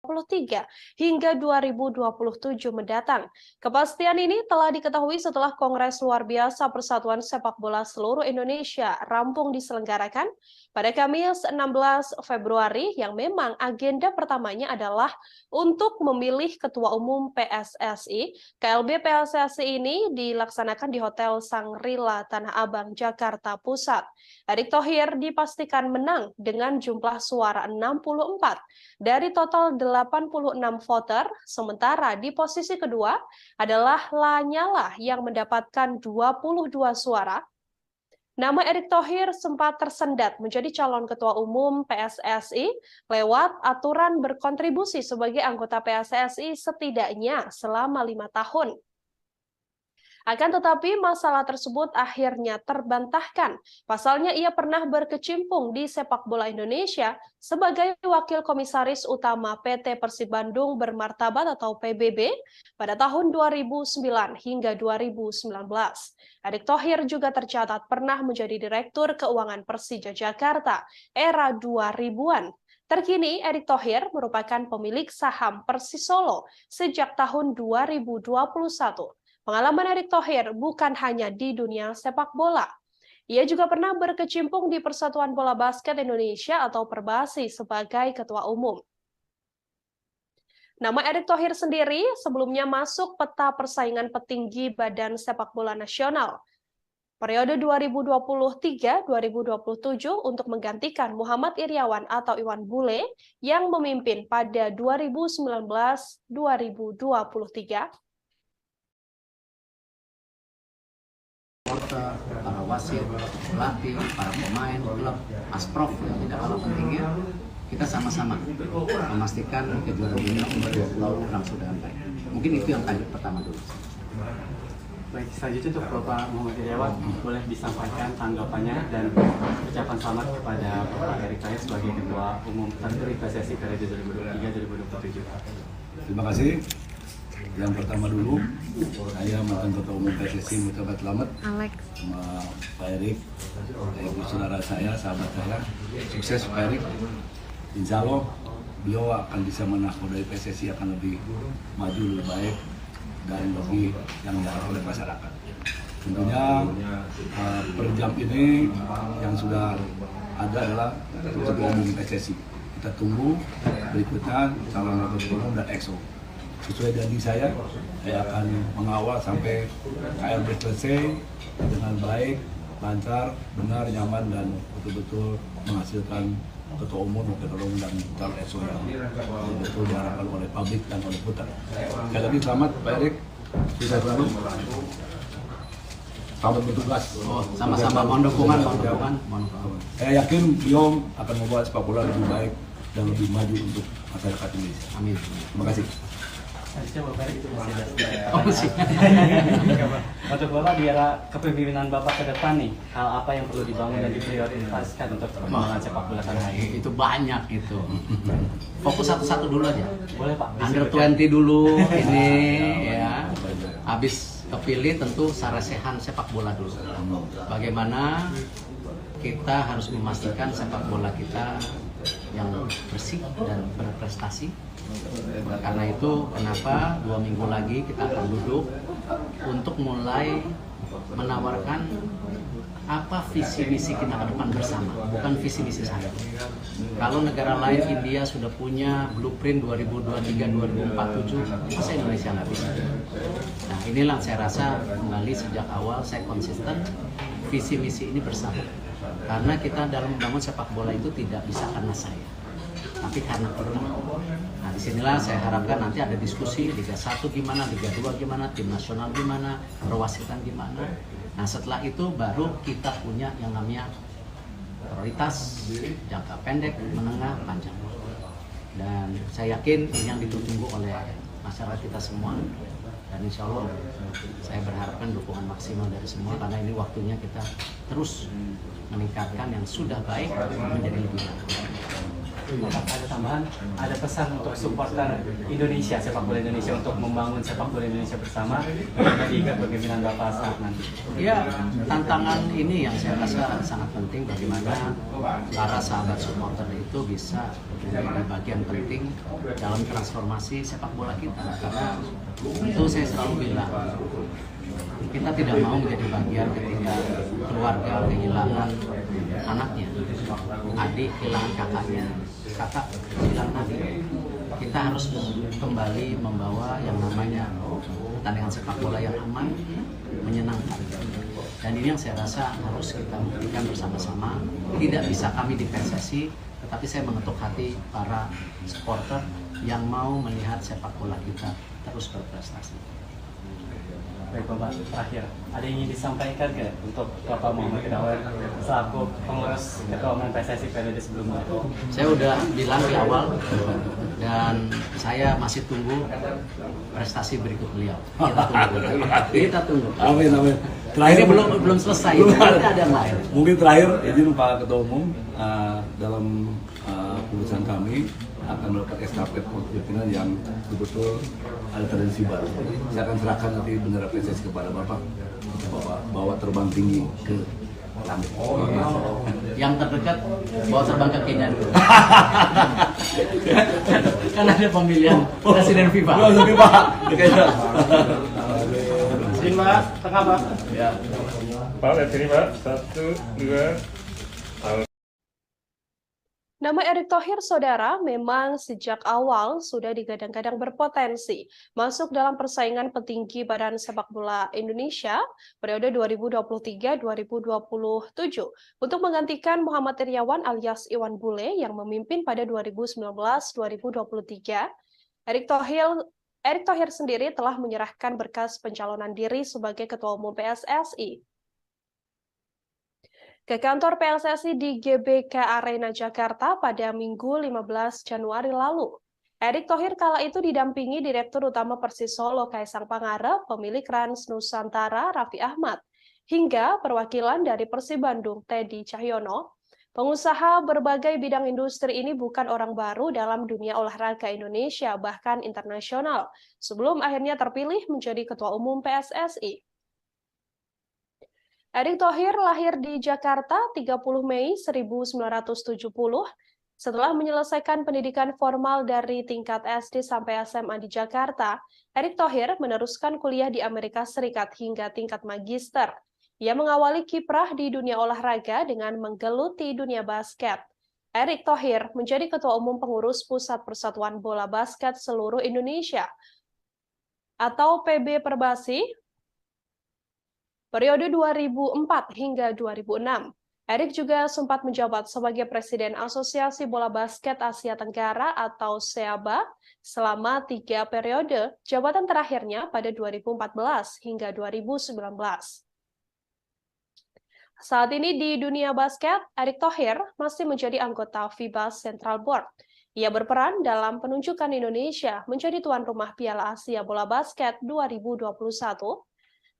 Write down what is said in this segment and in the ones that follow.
hingga 2027 mendatang. Kepastian ini telah diketahui setelah Kongres Luar Biasa Persatuan Sepak Bola Seluruh Indonesia rampung diselenggarakan pada Kamis 16 Februari yang memang agenda pertamanya adalah untuk memilih Ketua Umum PSSI. KLB PSSI ini dilaksanakan di Hotel Sangrila Tanah Abang, Jakarta Pusat. Erick Thohir dipastikan menang dengan jumlah suara 64 dari total 86 voter, sementara di posisi kedua adalah Lanyala yang mendapatkan 22 suara. Nama Erick Thohir sempat tersendat menjadi calon ketua umum PSSI lewat aturan berkontribusi sebagai anggota PSSI setidaknya selama 5 tahun. Akan tetapi masalah tersebut akhirnya terbantahkan. Pasalnya ia pernah berkecimpung di sepak bola Indonesia sebagai wakil komisaris utama PT Persib Bandung Bermartabat atau PBB pada tahun 2009 hingga 2019. Erick Thohir juga tercatat pernah menjadi Direktur Keuangan Persija Jakarta era 2000-an. Terkini, Erick Thohir merupakan pemilik saham Persis Solo sejak tahun 2021. Pengalaman Erick Thohir bukan hanya di dunia sepak bola. Ia juga pernah berkecimpung di Persatuan Bola Basket Indonesia atau Perbasi sebagai ketua umum. Nama Erick Thohir sendiri sebelumnya masuk peta persaingan petinggi Badan Sepak Bola Nasional periode 2023-2027 untuk menggantikan Muhammad Iryawan atau Iwan Bule yang memimpin pada 2019-2023. Para wasit, pelatih, para pemain, klub, asprof yang tidak kalah pentingnya, kita sama-sama memastikan kejuaraan dunia umur 20 langsung dengan baik. Mungkin itu yang kali pertama dulu. Baik, selanjutnya untuk Bapak Muhammad Iryawan, boleh disampaikan tanggapannya dan ucapan selamat kepada Bapak Erick Thohir sebagai Ketua Umum terpilih PSSI periode 2023-2027. Terima kasih. Yang pertama dulu, saya mantan Ketua Umum PSSI mengucapkan selamat sama Pak Erick, ibu saudara saya, sahabat saya. Sukses Pak Erick. Insya Allah beliau akan bisa menakodai PSSI akan lebih maju, lebih baik dan lebih yang diharapkan oleh masyarakat. Tentunya per jam ini yang sudah ada adalah Ketua Umum PSSI. Kita tunggu berikutnya calon Ketua Umum dan EXO. Sesuai janji saya akan mengawal sampai KLB selesai dengan baik, lancar, benar, nyaman, dan betul-betul menghasilkan ketua umum, wakil ketua umum, dan calon EXO yang betul diharapkan oleh publik dan oleh putar. Sekali lagi selamat Pak Erick, sukses selalu. Selamat bertugas. Sama-sama mohon dukungan. Saya yakin beliau akan membuat sepak bola lebih baik dan lebih maju untuk masyarakat Indonesia. Amin. Terima kasih. Selanjutnya Bapak Erick masih ada. Masih. Untuk Bapak di era kepemimpinan Bapak ke depan nih, hal apa yang perlu dibangun dan diprioritaskan untuk perkembangan sepak bola tanah air? Itu banyak itu. Fokus satu-satu dulu aja. Boleh Pak. Under 20 dulu ini ya. Habis kepilih tentu sarasehan sepak bola dulu. Bagaimana kita harus memastikan sepak bola kita yang bersih dan berprestasi. Karena itu kenapa 2 minggu lagi kita akan duduk untuk mulai menawarkan apa visi misi kita ke depan bersama, bukan visi misi saya. Kalau negara lain, India sudah punya blueprint 2023-2047, itu saya Indonesia nggak bisa. Nah inilah saya rasa kembali sejak awal saya konsisten visi misi ini bersama. Karena kita dalam membangun sepak bola itu tidak bisa karena saya, tapi karena kita. Nah disinilah saya harapkan nanti ada diskusi Liga 1 gimana, Liga 2 gimana, tim nasional gimana, perwasitan gimana. Nah setelah itu baru kita punya yang namanya prioritas jangka pendek, menengah, panjang. Dan saya yakin ini yang ditunggu oleh masyarakat kita semua. Dan insya Allah saya berharapkan dukungan maksimal dari semua karena ini waktunya kita terus meningkatkan yang sudah baik menjadi lebih baik. apakah ada tambahan, ada pesan untuk supporter Indonesia, sepak bola Indonesia untuk membangun sepak bola Indonesia bersama di Liga kepemimpinan Bapak saat nanti? Ya, tantangan ini yang saya rasa sangat penting bagaimana para sahabat supporter itu bisa menjadi bagian penting dalam transformasi sepak bola kita. Karena itu saya selalu bilang, kita tidak mau menjadi bagian ketika keluarga kehilangan anaknya, adik kehilangan kakaknya, kakak kehilangan adik. Kita harus kembali membawa yang namanya pertandingan sepak bola yang aman, menyenangkan. Dan ini yang saya rasa harus kita buktikan bersama-sama. Tidak bisa kami di PSSI, tetapi saya mengetuk hati para supporter yang mau melihat sepak bola kita terus berprestasi. Baik Bapak, terakhir, ada yang ingin disampaikan ke untuk Bapak Muhammad Iryawan selaku pengurus Ketua Umum PSSI periode sebelumnya? Saya udah bilang di awal dan saya masih tunggu prestasi berikut beliau. Kita tunggu. Amin, amin. Terakhir belum selesai. Nanti ada yang lain. Mungkin terakhir izin Pak Ketua Umum dalam urusan kami akan melakukan estafet kepemimpinan yang betul-betul ada tendensi baru. Saya akan serahkan nanti bendera PSSI kepada Bapak, bawa terbang tinggi ke langit. Yang terdekat bawa terbang ke Kenya dulu. Kan ada pemilihan presiden FIFA. Izin Pak, tengah Pak. Ya. Pak, lihat sini Pak. 1, 2. Nama Erick Thohir, saudara, memang sejak awal sudah digadang-gadang berpotensi masuk dalam persaingan petinggi Badan Sepak Bola Indonesia periode 2023-2027 untuk menggantikan Muhammad Iryawan alias Iwan Bule yang memimpin pada 2019-2023. Erick Thohir sendiri telah menyerahkan berkas pencalonan diri sebagai Ketua Umum PSSI ke kantor PSSI di GBK Arena Jakarta pada Minggu 15 Januari lalu. Erick Thohir kala itu didampingi Direktur Utama Persis Solo Kaisang Pangarep, pemilik Rans Nusantara Raffi Ahmad, hingga perwakilan dari Persib Bandung Teddy Cahyono. Pengusaha berbagai bidang industri ini bukan orang baru dalam dunia olahraga Indonesia, bahkan internasional, sebelum akhirnya terpilih menjadi Ketua Umum PSSI. Erick Thohir lahir di Jakarta 30 Mei 1970. Setelah menyelesaikan pendidikan formal dari tingkat SD sampai SMA di Jakarta, Erick Thohir meneruskan kuliah di Amerika Serikat hingga tingkat magister. Ia mengawali kiprah di dunia olahraga dengan menggeluti dunia basket. Erick Thohir menjadi Ketua Umum Pengurus Pusat Persatuan Bola Basket Seluruh Indonesia atau PB Perbasi periode 2004 hingga 2006. Erick juga sempat menjabat sebagai Presiden Asosiasi Bola Basket Asia Tenggara atau SEABA selama 3 periode, jabatan terakhirnya pada 2014 hingga 2019. Saat ini di dunia basket, Erick Thohir masih menjadi anggota FIBA Central Board. Ia berperan dalam penunjukan Indonesia menjadi tuan rumah Piala Asia Bola Basket 2021.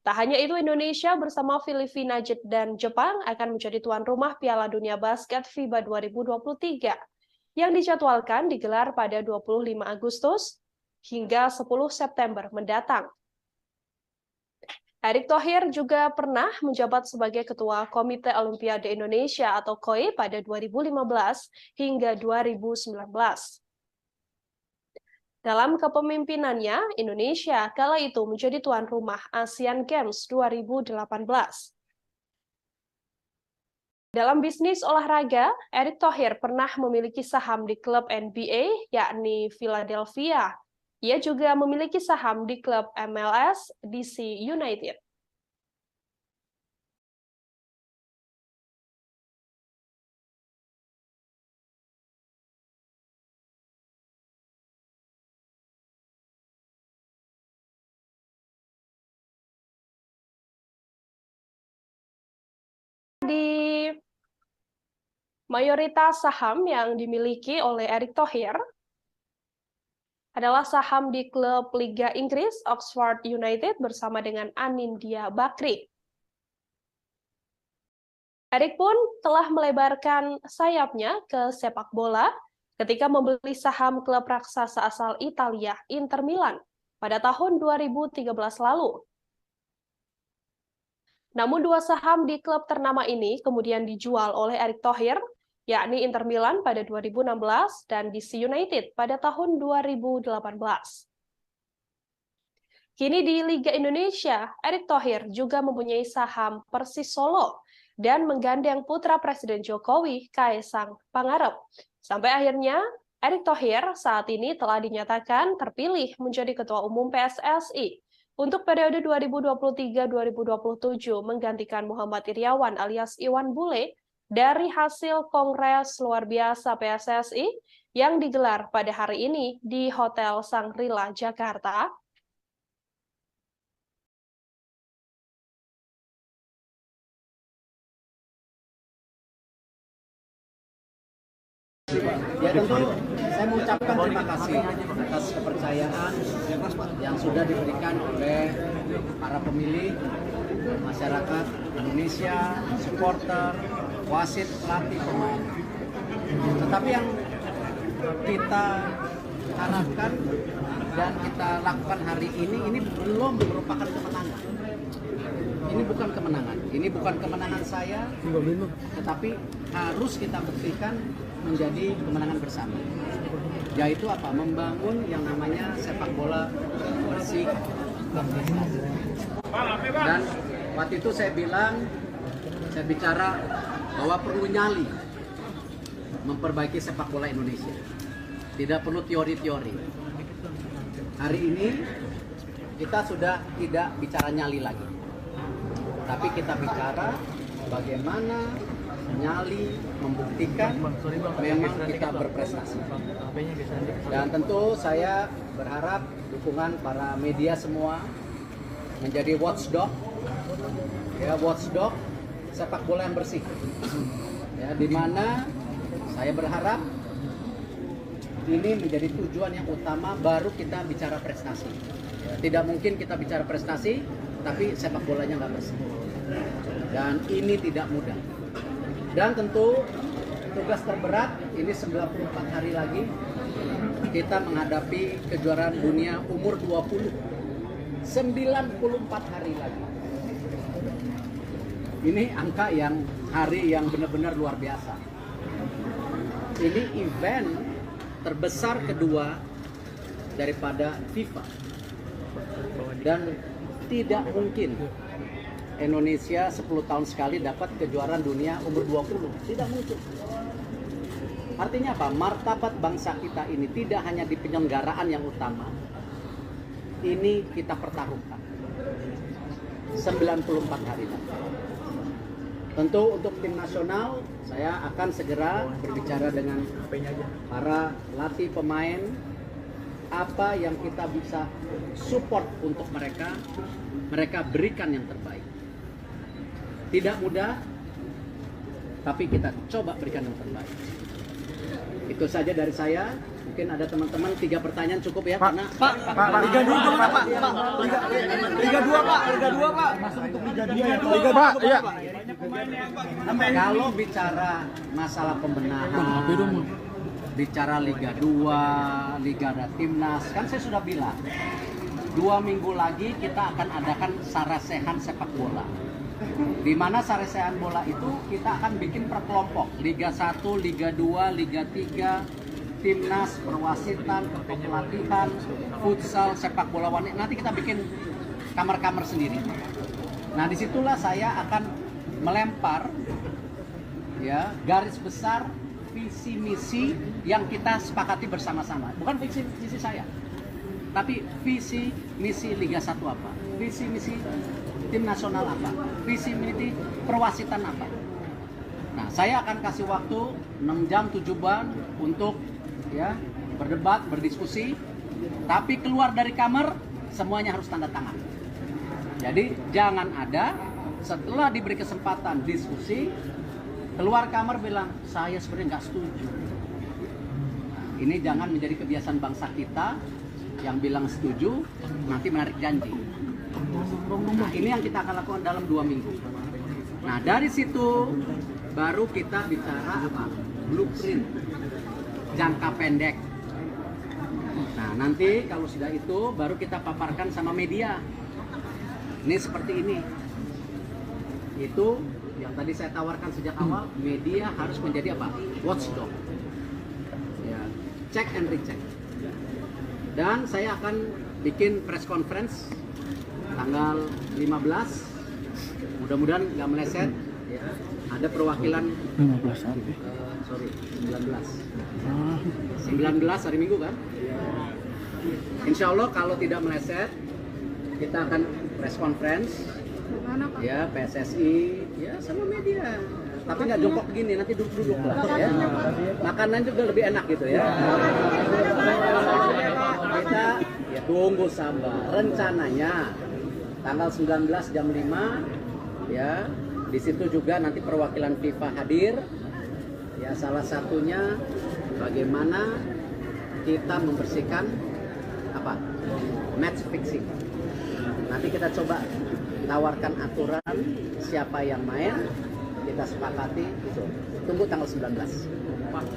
Tak hanya itu, Indonesia bersama Filipina dan Jepang akan menjadi tuan rumah Piala Dunia Basket FIBA 2023 yang dijadwalkan digelar pada 25 Agustus hingga 10 September mendatang. Erick Thohir juga pernah menjabat sebagai Ketua Komite Olimpiade Indonesia atau KOI pada 2015 hingga 2019. Dalam kepemimpinannya, Indonesia kala itu menjadi tuan rumah Asian Games 2018. Dalam bisnis olahraga, Erick Thohir pernah memiliki saham di klub NBA, yakni Philadelphia. Ia juga memiliki saham di klub MLS DC United. Di mayoritas saham yang dimiliki oleh Erick Thohir adalah saham di klub Liga Inggris Oxford United bersama dengan Anindya Bakri. Erick pun telah melebarkan sayapnya ke sepak bola ketika membeli saham klub raksasa asal Italia, Inter Milan, pada tahun 2013 lalu. Namun dua saham di klub ternama ini kemudian dijual oleh Erick Thohir, yakni Inter Milan pada 2016 dan DC United pada tahun 2018. Kini di Liga Indonesia, Erick Thohir juga mempunyai saham Persis Solo dan menggandeng putra Presiden Jokowi, Kaisang Pangarep. Sampai akhirnya, Erick Thohir saat ini telah dinyatakan terpilih menjadi Ketua Umum PSSI untuk periode 2023-2027 menggantikan Muhammad Iryawan alias Iwan Bule dari hasil Kongres Luar Biasa PSSI yang digelar pada hari ini di Hotel Shangri-La, Jakarta. Ya tentu saya mengucapkan terima kasih atas kepercayaan yang sudah diberikan oleh para pemilih, masyarakat Indonesia, supporter, wasit, pelatih, pemain. Tetapi yang kita harapkan dan kita lakukan hari ini belum merupakan kemenangan. Ini bukan kemenangan. Ini bukan kemenangan saya, tetapi harus kita buktikan menjadi kemenangan bersama. Yaitu apa? Membangun yang namanya sepak bola bersih. Dan waktu itu saya bicara bahwa perlu nyali memperbaiki sepak bola Indonesia. Tidak perlu teori-teori. Hari ini kita sudah tidak bicara nyali lagi. Tapi kita bicara bagaimana nyali membuktikan memang kita berprestasi. Dan tentu saya berharap dukungan para media semua menjadi watchdog, ya watchdog sepak bola yang bersih. Ya, di mana saya berharap ini menjadi tujuan yang utama baru kita bicara prestasi. Ya, tidak mungkin kita bicara prestasi tapi sepak bolanya nggak bersih. Dan ini tidak mudah. Dan tentu tugas terberat ini 94 hari lagi kita menghadapi kejuaraan dunia umur 20. 94 hari lagi. Ini angka yang hari yang benar-benar luar biasa. Ini event terbesar kedua daripada FIFA. Dan tidak mungkin Indonesia 10 tahun sekali dapat kejuaraan dunia umur 20. Tidak mungkin. Artinya apa? Martabat bangsa kita ini tidak hanya di penyelenggaraan yang utama. Ini kita pertaruhkan. 94 hari lagi. Tentu untuk tim nasional, saya akan segera berbicara dengan para pelatih pemain. Apa yang kita bisa support untuk mereka berikan yang terbaik. Tidak mudah, tapi kita coba berikan yang terbaik. Itu saja dari saya. Mungkin ada teman-teman 3 pertanyaan cukup ya, Pak, karena Pak, Liga 2 gimana Pak? Liga 2 Pak, Liga 2 Pak. Masuk untuk Liga 2. Liga Pak, iya. Kalau bicara masalah pembenahan, bicara Liga 2, Liga ada Timnas, kan saya sudah bilang 2 minggu lagi kita akan adakan sarasehan sepak bola. Di mana sarasehan bola itu kita akan bikin per kelompok, Liga 1, Liga 2, Liga 3, Timnas, perwasitan, kepelatihan, futsal, sepak bola wanita. Nanti kita bikin kamar-kamar sendiri. Nah, disitulah saya akan melempar ya garis besar visi misi yang kita sepakati bersama-sama. Bukan visi misi saya, tapi visi misi Liga 1 apa, visi misi tim nasional apa, visi misi perwasitan apa. Nah, saya akan kasih waktu 6 jam 7 bulan untuk ya berdebat, berdiskusi, tapi keluar dari kamar semuanya harus tanda tangan. Jadi jangan ada setelah diberi kesempatan diskusi keluar kamar bilang saya sebenarnya nggak setuju. Nah, ini jangan menjadi kebiasaan bangsa kita yang bilang setuju nanti menarik janji. Nah, ini yang kita akan lakukan dalam 2 minggu. Nah, dari situ baru kita bicara apa? Blueprint. jangka pendek. Nah, nanti kalau sudah itu baru kita paparkan sama media. Ini seperti ini. Itu yang tadi saya tawarkan sejak awal, media harus menjadi apa? Watchdog. Ya, check and recheck. Dan saya akan bikin press conference tanggal 15. Mudah-mudahan nggak meleset. Ya. Ada perwakilan 19 hari Minggu kan? Insya Allah kalau tidak meleset, kita akan press conference, ya PSSI, ya sama media. Tapi nggak jongkok begini, nanti duduk-duduk lah. Ya. Makanan juga lebih enak gitu ya. Kita ya tunggu sabar. Rencananya tanggal 19 jam 5, ya. Di situ juga nanti perwakilan FIFA hadir. Ya, salah satunya bagaimana kita membersihkan apa? Match fixing. Nanti kita coba tawarkan aturan siapa yang main, kita sepakati itu. Tunggu tanggal 19.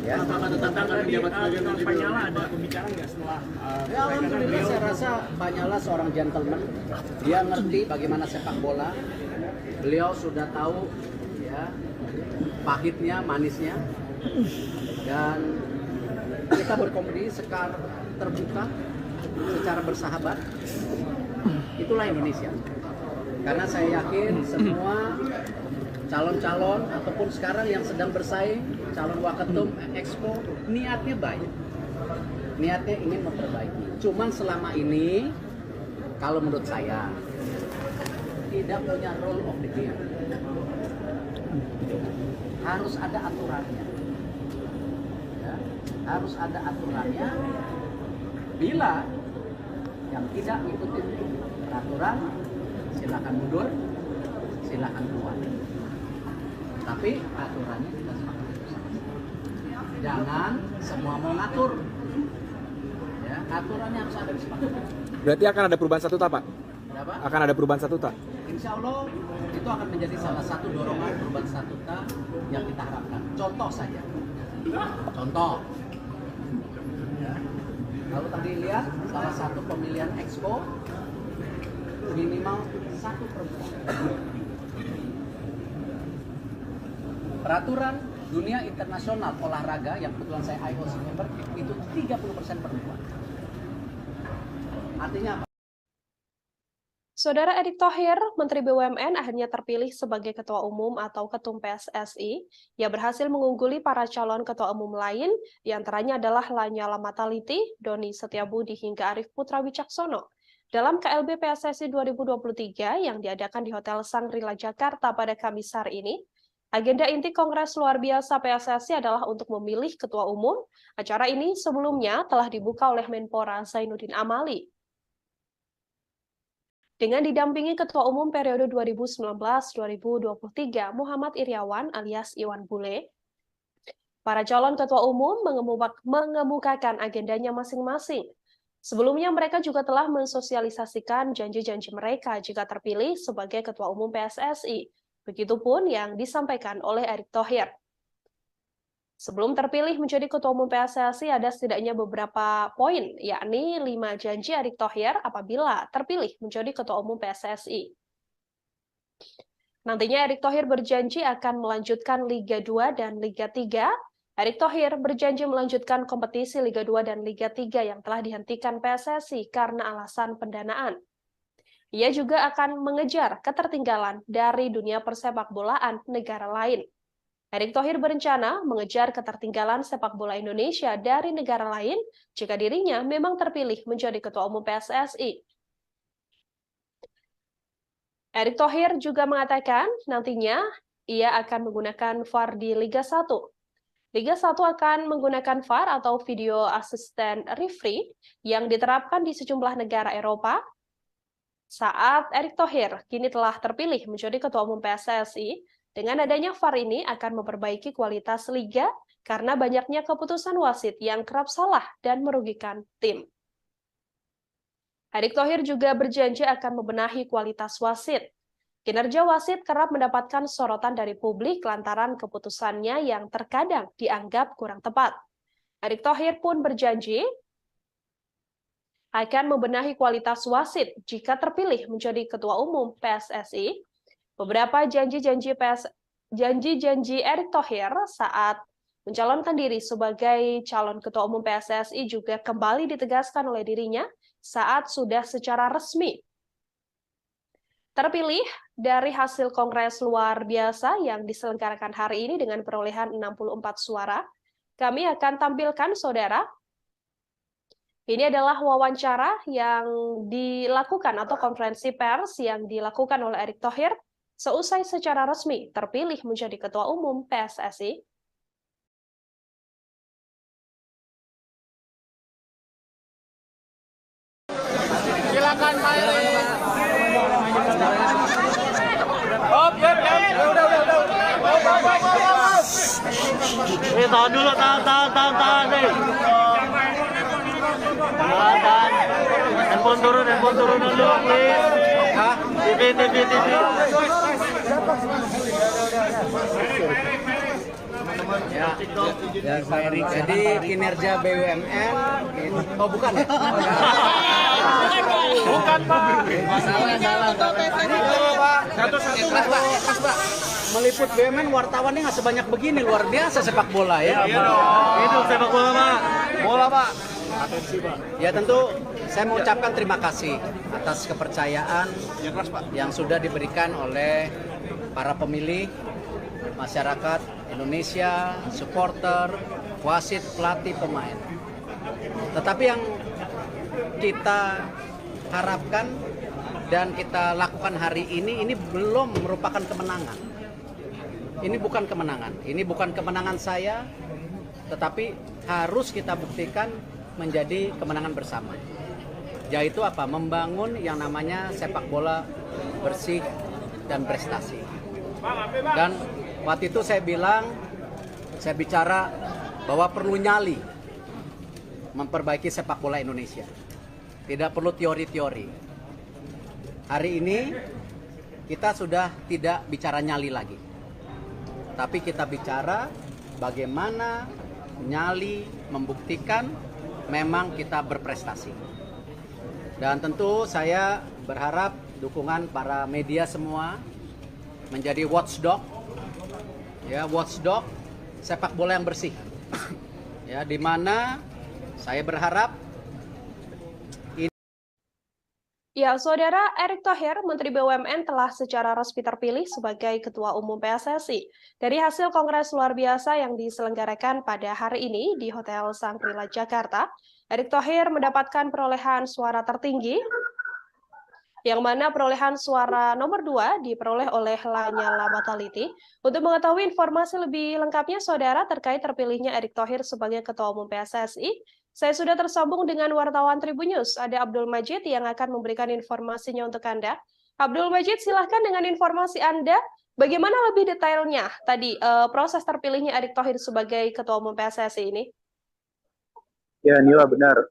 Ya. Pak Nyala ada pembicaraan nggak setelah? Ya, alhamdulillah saya rasa Pak Nyala seorang gentleman. Dia ngerti bagaimana sepak bola. Beliau sudah tahu ya pahitnya, manisnya, dan kita berkompetisi secara terbuka, secara bersahabat. Itulah Indonesia. Karena saya yakin semua calon-calon ataupun sekarang yang sedang bersaing, calon waketum Expo, niatnya baik. Niatnya ingin memperbaiki. Cuman selama ini, kalau menurut saya, tidak punya rule of the game. Harus ada aturannya. Ya, harus ada aturannya. Bila yang tidak mengikuti peraturan, silakan mundur, silakan keluar. Tapi aturannya kita sepakati bersama. Jangan semua mau ngatur. Ya, aturannya harus ada disepakati. Berarti akan ada perubahan statuta, Pak? Kenapa? Akan ada perubahan statuta? Insya Allah itu akan menjadi salah satu dorongan perubahan statuta yang kita harapkan. Contoh saja. Contoh. Ya. Kalau tadi lihat salah satu pemilihan Expo minimal 1 perempuan. Peraturan dunia internasional olahraga yang kebetulan saya IOC member itu 30% perempuan. Artinya apa? Saudara Erick Thohir, Menteri BUMN akhirnya terpilih sebagai Ketua Umum atau Ketum PSSI. Ia berhasil mengungguli para calon Ketua Umum lain, di antaranya adalah Lanyala Mataliti, Doni Setiabudi hingga Arief Putra Wicaksono. Dalam KLB PSSI 2023 yang diadakan di Hotel Shangri-La Jakarta pada Kamis hari ini, agenda inti Kongres Luar Biasa PSSI adalah untuk memilih Ketua Umum. Acara ini sebelumnya telah dibuka oleh Menpora Zainuddin Amali. Dengan didampingi Ketua Umum periode 2019-2023 Muhammad Iriawan alias Iwan Bule, para calon Ketua Umum mengemukakan agendanya masing-masing. Sebelumnya mereka juga telah mensosialisasikan janji-janji mereka jika terpilih sebagai Ketua Umum PSSI. Begitupun yang disampaikan oleh Erick Thohir. Sebelum terpilih menjadi Ketua Umum PSSI ada setidaknya beberapa poin, yakni 5 janji Erick Thohir apabila terpilih menjadi Ketua Umum PSSI. Nantinya Erick Thohir berjanji akan melanjutkan Liga 2 dan Liga 3. Erick Thohir berjanji melanjutkan kompetisi Liga 2 dan Liga 3 yang telah dihentikan PSSI karena alasan pendanaan. Ia juga akan mengejar ketertinggalan dari dunia persepakbolaan negara lain. Erick Thohir berencana mengejar ketertinggalan sepak bola Indonesia dari negara lain jika dirinya memang terpilih menjadi Ketua Umum PSSI. Erick Thohir juga mengatakan nantinya ia akan menggunakan VAR di Liga 1. Liga 1 akan menggunakan VAR atau Video Assistant Referee yang diterapkan di sejumlah negara Eropa. Saat Erick Thohir kini telah terpilih menjadi Ketua Umum PSSI, dengan adanya VAR ini akan memperbaiki kualitas liga karena banyaknya keputusan wasit yang kerap salah dan merugikan tim. Erick Thohir juga berjanji akan membenahi kualitas wasit. Kinerja wasit kerap mendapatkan sorotan dari publik lantaran keputusannya yang terkadang dianggap kurang tepat. Erick Thohir pun berjanji akan membenahi kualitas wasit jika terpilih menjadi Ketua Umum PSSI. Beberapa janji-janji Erick Thohir saat mencalonkan diri sebagai calon Ketua Umum PSSI juga kembali ditegaskan oleh dirinya saat sudah secara resmi terpilih dari hasil Kongres luar biasa yang diselenggarakan hari ini dengan perolehan 64 suara. Kami akan tampilkan, saudara. Ini adalah wawancara yang dilakukan atau konferensi pers yang dilakukan oleh Erick Thohir seusai secara resmi terpilih menjadi Ketua Umum PSSI. Silakan Pak Erick. Tahan dulu, tahan nih. Tahan. Handphone turun dulu, please. TV. Ya, Pak Erick. Jadi kinerja BUMN, oh bukan ya? Bukan Pak. Pak. Meliput BUMN wartawannya nggak sebanyak begini, luar biasa sepak bola ya. Itu sepak bola, Pak. Bola Pak. Ya tentu saya mengucapkan terima kasih atas kepercayaan yang sudah diberikan oleh para pemilih, masyarakat Indonesia, supporter, wasit, pelatih, pemain. Tetapi yang kita harapkan dan kita lakukan hari ini belum merupakan kemenangan. Ini bukan kemenangan. Ini bukan kemenangan saya, tetapi harus kita buktikan menjadi kemenangan bersama. Yaitu apa? Membangun yang namanya sepak bola bersih dan prestasi. Dan waktu itu saya bicara bahwa perlu nyali memperbaiki sepak bola Indonesia. Tidak perlu teori-teori. Hari ini kita sudah tidak bicara nyali lagi. Tapi kita bicara bagaimana nyali membuktikan memang kita berprestasi. Dan tentu saya berharap dukungan para media semua menjadi watchdog, ya watchdog sepak bola yang bersih, ya di mana saya berharap. Ya, Saudara, Erick Thohir, Menteri BUMN telah secara resmi terpilih sebagai Ketua Umum PSSI. Dari hasil Kongres luar biasa yang diselenggarakan pada hari ini di Hotel Shangri-La Jakarta, Erick Thohir mendapatkan perolehan suara tertinggi, yang mana perolehan suara nomor 2 diperoleh oleh Lanyala Mataliti. Untuk mengetahui informasi lebih lengkapnya, Saudara, terkait terpilihnya Erick Thohir sebagai Ketua Umum PSSI, saya sudah tersambung dengan wartawan Tribun News, ada Abdul Majid yang akan memberikan informasinya untuk Anda. Abdul Majid, silahkan dengan informasi Anda, bagaimana lebih detailnya tadi proses terpilihnya Erick Thohir sebagai Ketua Umum PSSI ini? Ya, Nila benar.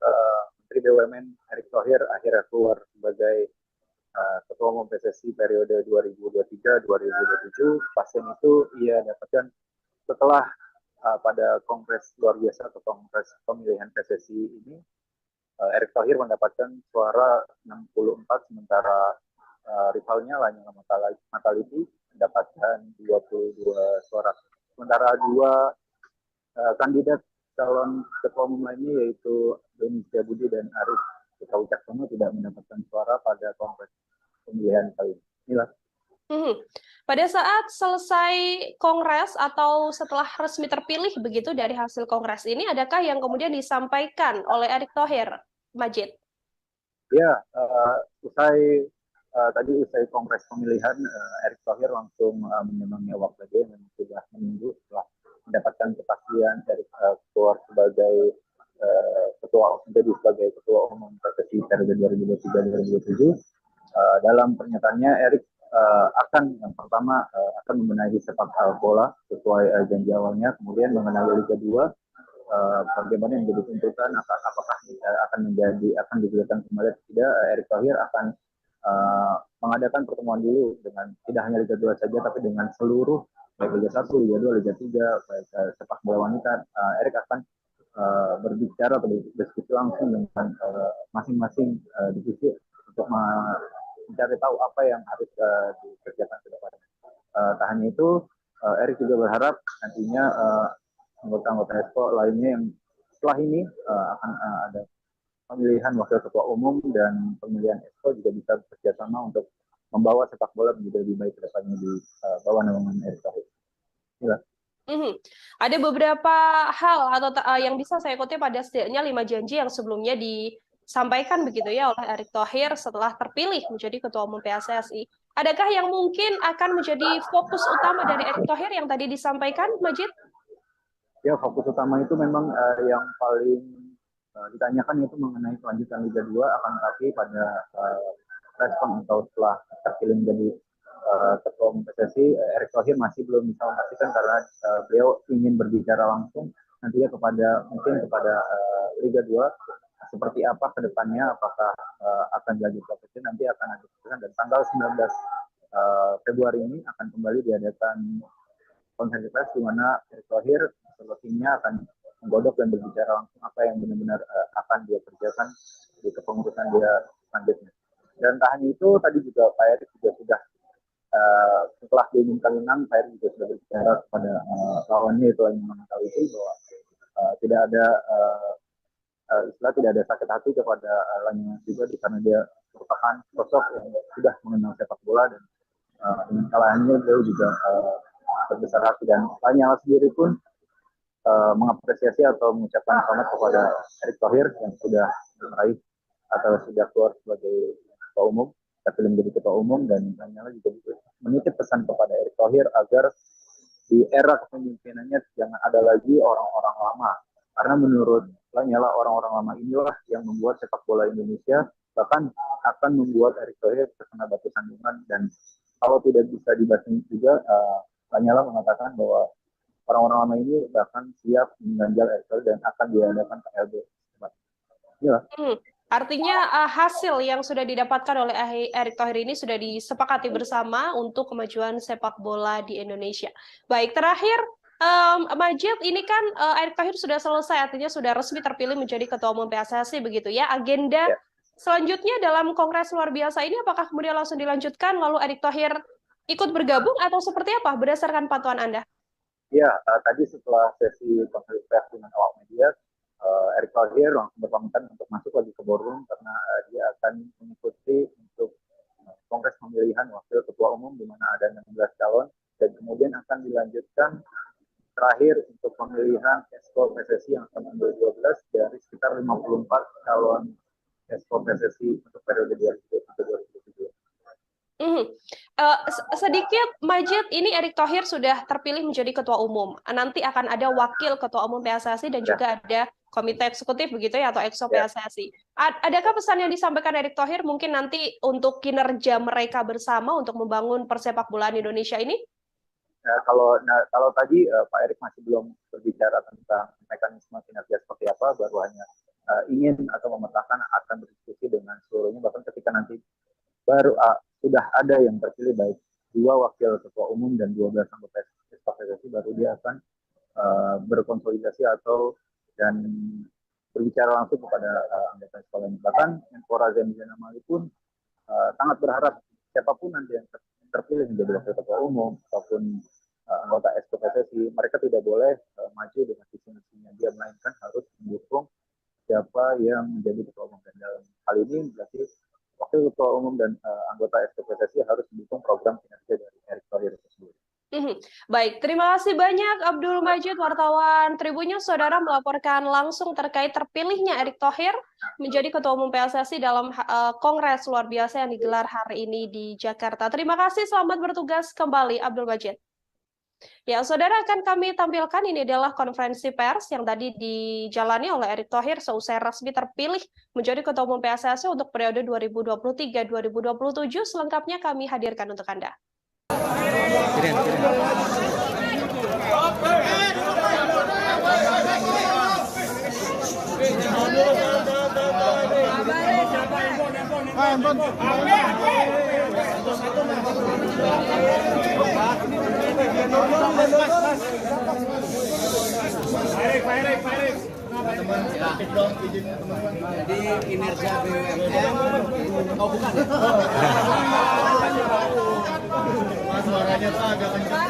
Menteri BUMN Erick Thohir akhirnya keluar sebagai Ketua Umum PSSI periode 2023-2027. Pasien itu ia dapatkan setelah pada kongres luar biasa atau kongres pemilihan PSSI ini, Erick Thohir mendapatkan suara 64, sementara rivalnya Lanyala Mataliti mendapatkan 22 suara. Sementara dua kandidat calon ketua umum lainnya yaitu Doni Setiabudi dan Arief Wicaksono tidak mendapatkan suara pada kongres pemilihan kali ini. Inilah. Pada saat selesai kongres atau setelah resmi terpilih begitu dari hasil kongres ini, adakah yang kemudian disampaikan oleh Erick Thohir, Majid? Ya, usai kongres pemilihan, Erick Thohir langsung menyemangnya awak media yang sudah menunggu setelah mendapatkan kepastian Erick keluar sebagai sebagai ketua umum PSSI periode 2023-2027. Dalam pernyataannya, Erick yang pertama akan membenahi sepak bola sesuai janji awalnya, kemudian mengenai Liga 2, bagaimana yang jadi tuntutan, apakah akan digulirkan kembali atau tidak. Erick Thohir akan mengadakan pertemuan dulu dengan tidak hanya Liga 2 saja, tapi dengan seluruh baik Liga 1, Liga 2, Liga 3, baik sepak bola wanita. Erick akan berbicara atau berdiskusi langsung dengan masing-masing divisi untuk mencari tahu apa yang harus dikerjakan ke depan. Tak hanya itu, Erik juga berharap nantinya anggota-anggota ESCO lainnya yang setelah ini akan ada pemilihan wakil ketua umum dan pemilihan ESCO juga bisa bekerjasama untuk membawa sepak bola menjadi lebih baik ke depannya di bawah naungan Erik Thohir. Ada beberapa hal atau yang bisa saya kutip pada setidaknya 5 janji yang sebelumnya disampaikan begitu ya oleh Erik Thohir setelah terpilih menjadi ketua umum PSSI. Adakah yang mungkin akan menjadi fokus utama dari Erik Thohir yang tadi disampaikan, Majid? Ya, fokus utama itu memang yang paling ditanyakan itu mengenai kelanjutan Liga 2, akan tetapi pada respon atau setelah terpilih menjadi ketua umum PSSI, Erik Thohir masih belum bisa memastikan karena beliau ingin berbicara langsung nantinya kepada Liga 2 seperti apa ke depannya, apakah akan dilanjutkan nanti akan ada keputusan, dan tanggal 19 Februari ini akan kembali diadakan konferensi pers di mana Erik Thohir beserta timnya akan menggodok dan berbicara langsung apa yang benar-benar akan dia kerjakan di kepengurusan dia selanjutnya. Dan tak hanya itu, tadi juga Pak Erik juga sudah setelah diumumkan menang, Pak Erik juga sudah berbicara kepada lawannya itu yang mengetahui itu bahwa tidak ada tidak ada sakit hati kepada Lanyala juga karena dia merupakan sosok yang sudah mengenal sepak bola, dan dengan kalahannya beliau juga berbesar hati, dan Lanyala sendiri pun mengapresiasi atau mengucapkan selamat kepada Erik Thohir yang sudah meraih atau sudah keluar sebagai ketua umum, terpilih menjadi ketua umum, dan Lanyala juga menitip pesan kepada Erik Thohir agar di era kepemimpinannya jangan ada lagi orang-orang lama, karena menurut Lanyala orang-orang lama inilah yang membuat sepak bola Indonesia, bahkan akan membuat Erik Thohir terkena batu sandungan, dan kalau tidak bisa dibasmi juga, Lanyala mengatakan bahwa orang-orang lama ini bahkan siap mengganjal Erik Thohir dan akan diadakan KLB. Artinya hasil yang sudah didapatkan oleh Erik Thohir ini sudah disepakati bersama untuk kemajuan sepak bola di Indonesia. Baik, terakhir Majid, ini kan Erik Thohir sudah selesai, artinya sudah resmi terpilih menjadi ketua umum PSSI begitu ya. Agenda selanjutnya dalam Kongres luar biasa ini apakah kemudian langsung dilanjutkan lalu Erik Thohir ikut bergabung atau seperti apa berdasarkan pantauan Anda? Ya, tadi setelah sesi konferensi pers dengan awak media, Erik Thohir langsung berpamitan untuk masuk lagi ke boardroom karena dia akan mengikuti untuk kongres pemilihan wakil ketua umum di mana ada 16 calon, dan kemudian akan dilanjutkan terakhir untuk pemilihan ESCO PSSI yang akan mengambil 12 dari sekitar 54 calon ESCO PSSI untuk periode 2020-2027. Sedikit Majid, ini Erik Thohir sudah terpilih menjadi ketua umum. Nanti akan ada wakil ketua umum PSSI dan juga ada komite eksekutif begitu ya, atau EXCO PSSI. Adakah pesan yang disampaikan Erik Thohir mungkin nanti untuk kinerja mereka bersama untuk membangun persepak bolaan Indonesia ini? Kalau tadi Pak Erik masih belum berbicara tentang mekanisme kinerja seperti apa, baru hanya ingin atau memetakan akan berdiskusi dengan seluruhnya, bahkan ketika nanti baru sudah ada yang terpilih baik 2 wakil ketua umum dan 12 anggota PSSI, baru dia akan berkonsolidasi dan berbicara langsung kepada anggota sekolah ini. Bahkan Menpora Zainuddin Amali pun sangat berharap siapapun nanti yang terpilih menjadi wakil ketua umum ataupun anggota ESCO PSSI, mereka tidak boleh maju dengan visi-misinya dia, melainkan harus mendukung siapa yang menjadi ketua umum. Dan dalam hal ini berarti wakil ketua umum dan anggota ESCO PSSI harus mendukung program kinerja dari Erik Thohir tersebut. Baik, terima kasih banyak Abdul Majid, wartawan Tribunnews. Saudara melaporkan langsung terkait terpilihnya Erik Thohir menjadi Ketua Umum PSSI dalam Kongres luar biasa yang digelar hari ini di Jakarta. Terima kasih, selamat bertugas kembali Abdul Majid. Ya, saudara, akan kami tampilkan ini adalah konferensi pers yang tadi dijalani oleh Erik Thohir seusai resmi terpilih menjadi Ketua Umum PSSI untuk periode 2023-2027. Selengkapnya kami hadirkan untuk Anda. Pak Erik. Jadi kinerja BUMN, oh bukan ya? Suaranya tuh agak kencang.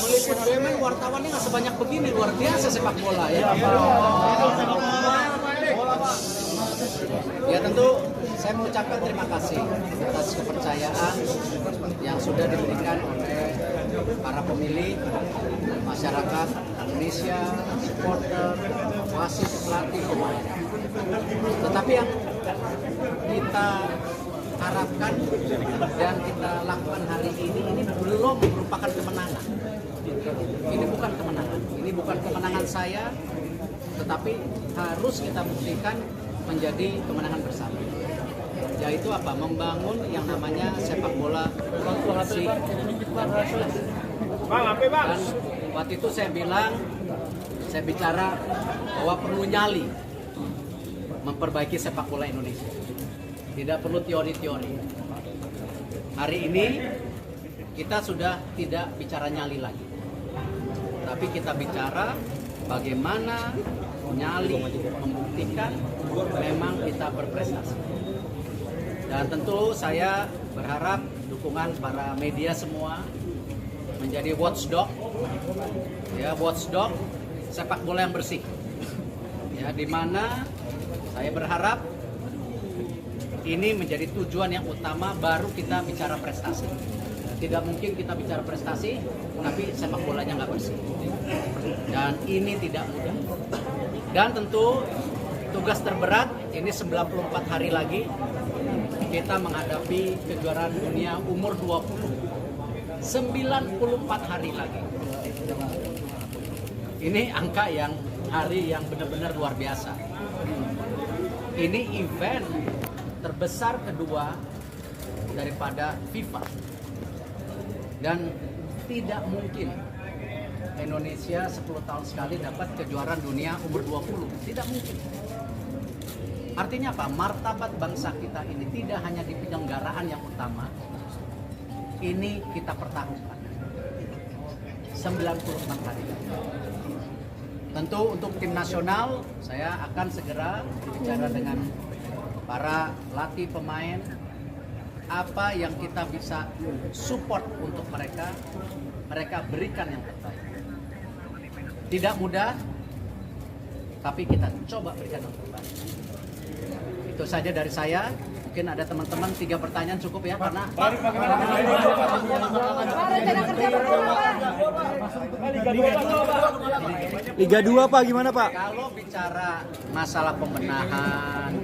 Meliput BUMN wartawannya nggak sebanyak begini, luar biasa sepak bola ya. Ya tentu saya mengucapkan terima kasih atas kepercayaan yang sudah diberikan oleh para pemilih, masyarakat Indonesia, supporter, wasit, pelatih, pemain. Tetapi yang kita harapkan dan kita lakukan hari ini belum merupakan kemenangan. Ini bukan kemenangan. Ini bukan kemenangan saya, tetapi harus kita buktikan menjadi kemenangan bersama. Yaitu apa? Membangun yang namanya sepak bola bersih. Dan waktu itu saya bicara bahwa perlu nyali memperbaiki sepak bola Indonesia. Tidak perlu teori-teori. Hari ini kita sudah tidak bicara nyali lagi. Tapi kita bicara bagaimana nyali membuktikan memang kita berprestasi. Dan tentu saya berharap dukungan para media semua menjadi watchdog, ya watchdog sepak bola yang bersih. Ya, di mana saya berharap ini menjadi tujuan yang utama, baru kita bicara prestasi. Tidak mungkin kita bicara prestasi, tapi sepak bolanya nggak bersih. Dan ini tidak mudah. Dan tentu tugas terberat ini 94 hari lagi kita menghadapi kejuaraan dunia umur 20. 94 hari lagi. Ini angka yang hari yang benar-benar luar biasa. Ini event terbesar kedua daripada FIFA. Dan tidak mungkin Indonesia 10 tahun sekali dapat kejuaraan dunia umur 20. Tidak mungkin. Artinya apa? Martabat bangsa kita ini tidak hanya di penyelenggaraan yang utama. Ini kita pertaruhkan. 94 hari. Tentu untuk tim nasional, saya akan segera bicara dengan para pelatih pemain, apa yang kita bisa support untuk mereka berikan yang terbaik. Tidak mudah, tapi kita coba berikan yang terbaik. Itu saja dari saya. Mungkin ada teman-teman 3 pertanyaan cukup ya, karena Liga 2 Pak, gimana Pak? kalau bicara masalah pembenahan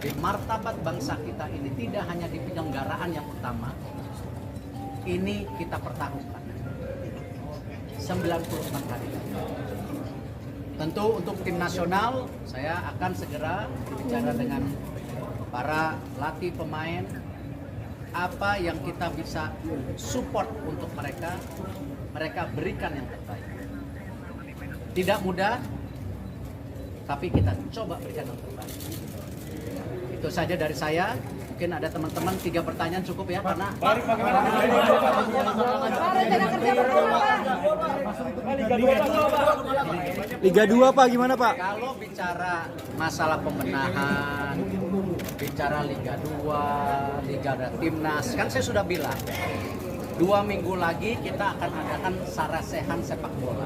di martabat bangsa kita ini tidak hanya di penyelenggaraan yang utama, ini kita pertaruhkan 94 hari. Tentu untuk tim nasional, saya akan segera bicara dengan para pelatih pemain, apa yang kita bisa support untuk mereka berikan yang terbaik. Tidak mudah, tapi kita coba berikan yang terbaik. Itu saja dari saya. Mungkin ada teman-teman 3 pertanyaan cukup ya, karena Liga 2 Pak, gimana Pak? kalau bicara masalah pembenahan, bicara Liga 2, Liga Timnas, kan saya sudah bilang 2 minggu lagi kita akan adakan sarasehan sepak bola.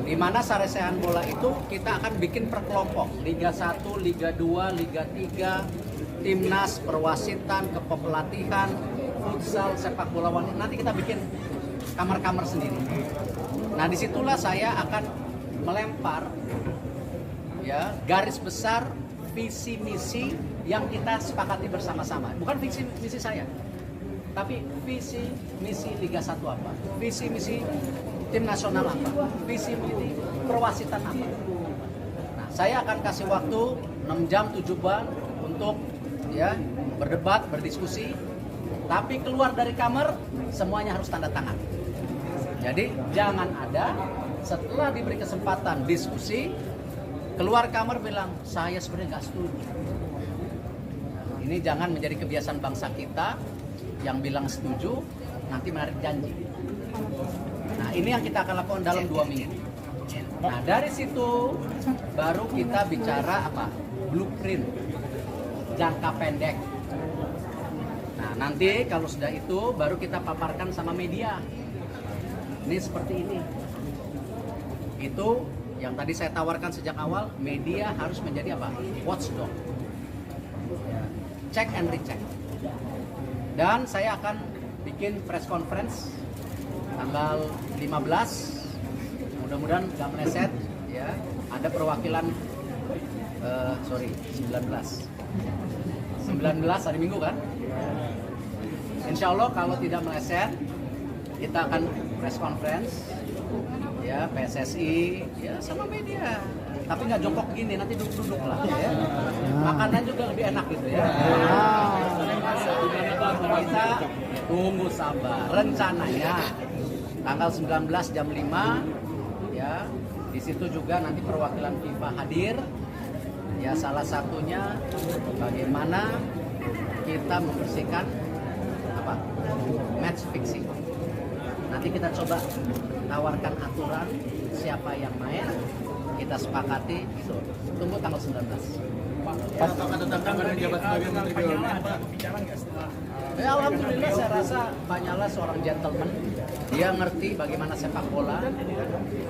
Di mana sarasehan bola itu kita akan bikin per kelompok, Liga 1, Liga 2, Liga 3, Timnas, perwasitan, kepelatihan, futsal, sepak bola wanita. Nanti kita bikin kamar-kamar sendiri. Nah, disitulah saya akan melempar ya garis besar visi misi yang kita sepakati bersama-sama. Bukan visi misi saya, tapi visi misi Liga 1 apa, visi misi tim nasional apa, visi misi perwasitan apa. Nah, saya akan kasih waktu 6 jam 7 bulan untuk ya berdebat, berdiskusi, tapi keluar dari kamar semuanya harus tanda tangan. Jadi jangan ada setelah diberi kesempatan diskusi keluar kamar bilang saya sebenarnya nggak setuju. Ini jangan menjadi kebiasaan bangsa kita yang bilang setuju nanti menarik janji. Nah, ini yang kita akan lakukan dalam 2 minggu. Nah, dari situ baru kita bicara apa? Blueprint jangka pendek. Nah, nanti kalau sudah itu baru kita paparkan sama media. Ini seperti ini. Itu yang tadi saya tawarkan sejak awal, media harus menjadi apa? Watchdog. Check and recheck. Dan saya akan bikin press conference tanggal 15. Mudah-mudahan nggak meleset, ya. Ada perwakilan, 19 hari Minggu kan? Insya Allah kalau tidak meleset, kita akan press conference, ya, PSSI, ya, sama media. Tapi nggak jongkok gini, nanti duduk-duduk lah, ya. Makanan juga lebih enak gitu ya. Kita tunggu sabar. Rencananya tanggal 19 jam 5, ya, di situ juga nanti perwakilan FIFA hadir. Ya, salah satunya bagaimana kita membersihkan apa? Match fixing. Nanti kita coba tawarkan aturan siapa yang main, kita sepakati itu. Tunggu tanggal 19. Apakah tentang menjabat sebagai Menteri BUMN, Pak? Bicara nggak setelah? Ya, alhamdulillah saya rasa Pak Nyala seorang gentleman. Dia ngerti bagaimana sepak bola.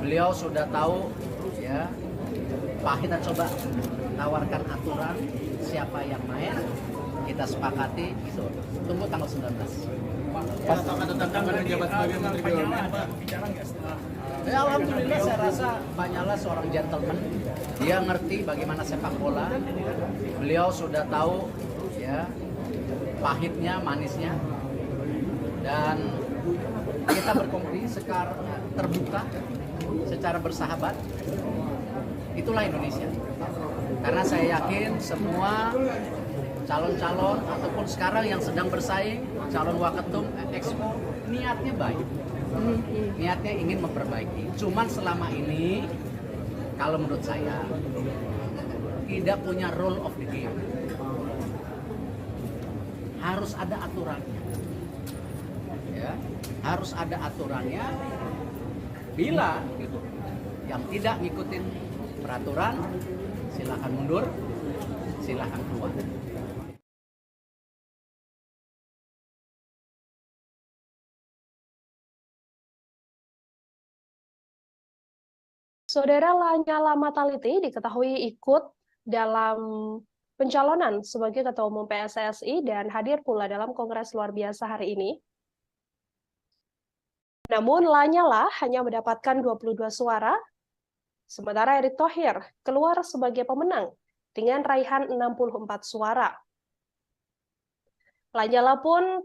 Beliau sudah tahu, ya. Pak, kita coba tawarkan aturan siapa yang main, kita sepakati itu. Tunggu tanggal 19. Apakah tentang menjabat sebagai Menteri BUMN, Pak? Bicara nggak setelah? Ya, alhamdulillah saya rasa Pak Nyala seorang gentleman. Dia ngerti bagaimana sepak bola. Beliau sudah tahu, ya, pahitnya, manisnya. Dan kita berkompetisi secara terbuka, secara bersahabat. Itulah Indonesia. Karena saya yakin semua calon-calon ataupun sekarang yang sedang bersaing, calon waketum Expo, niatnya baik. Niatnya ingin memperbaiki. Cuman selama ini, kalau menurut saya, tidak punya rule of the game. Harus ada aturannya. Ya, harus ada aturannya. Bila gitu, yang tidak ngikutin peraturan, silakan mundur, silakan keluar. Saudara Lanyala Mataliti diketahui ikut dalam pencalonan sebagai Ketua Umum PSSI dan hadir pula dalam Kongres Luar Biasa hari ini. Namun Lanyala hanya mendapatkan 22 suara, sementara Erick Thohir keluar sebagai pemenang dengan raihan 64 suara. Lanyala pun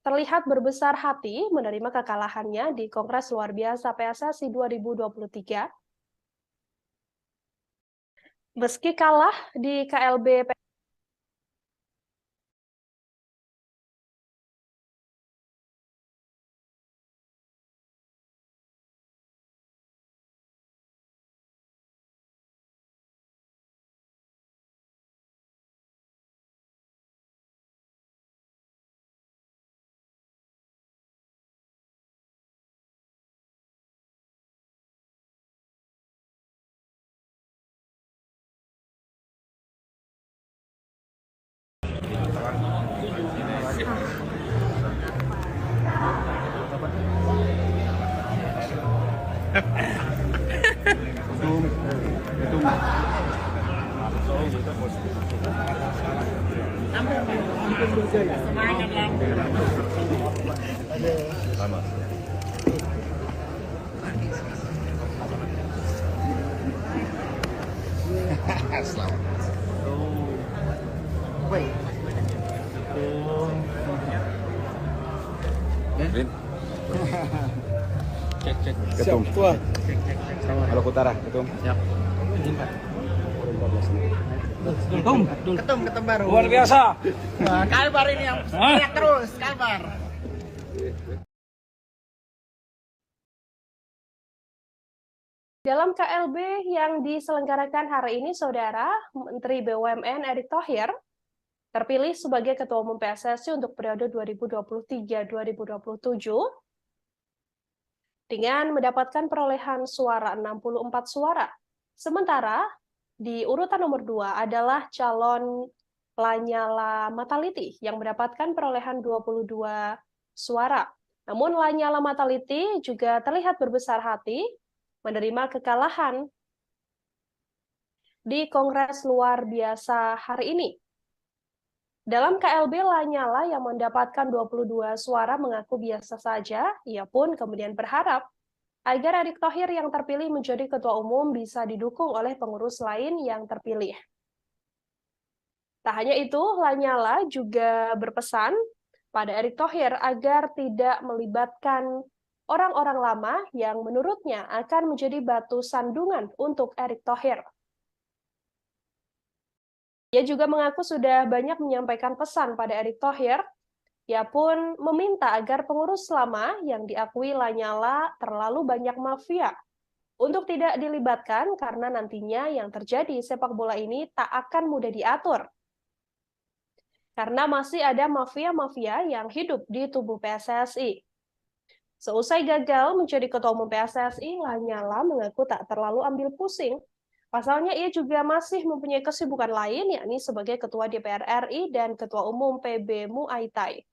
terlihat berbesar hati menerima kekalahannya di Kongres Luar Biasa PSSI 2023. Meski kalah di KLB Ketum. Halo Utara, Ketum. Siap. Ketum baru. Luar biasa. Kalbar ini yang teriak terus, Kalbar. dalam KLB yang diselenggarakan hari ini, Saudara, Menteri BUMN Erick Thohir terpilih sebagai Ketua Umum PSSI untuk periode 2023-2027. dengan mendapatkan perolehan suara 64 suara. Sementara di urutan nomor 2 adalah calon Lanyala Mataliti yang mendapatkan perolehan 22 suara. Namun Lanyala Mataliti juga terlihat berbesar hati menerima kekalahan di Kongres luar biasa hari ini. Dalam KLB, Lanyala yang mendapatkan 22 suara mengaku biasa saja. Ia pun kemudian berharap agar Erick Thohir yang terpilih menjadi ketua umum bisa didukung oleh pengurus lain yang terpilih. Tak hanya itu, Lanyala juga berpesan pada Erick Thohir agar tidak melibatkan orang-orang lama yang menurutnya akan menjadi batu sandungan untuk Erick Thohir. Ia juga mengaku sudah banyak menyampaikan pesan pada Erick Thohir. Ia pun meminta agar pengurus lama yang diakui Lanyala terlalu banyak mafia untuk tidak dilibatkan karena nantinya yang terjadi sepak bola ini tak akan mudah diatur. Karena masih ada mafia-mafia yang hidup di tubuh PSSI. Seusai gagal menjadi ketua umum PSSI, Lanyala mengaku tak terlalu ambil pusing. Pasalnya ia juga masih mempunyai kesibukan lain, yakni sebagai ketua DPR RI dan ketua umum PB Muay Thai.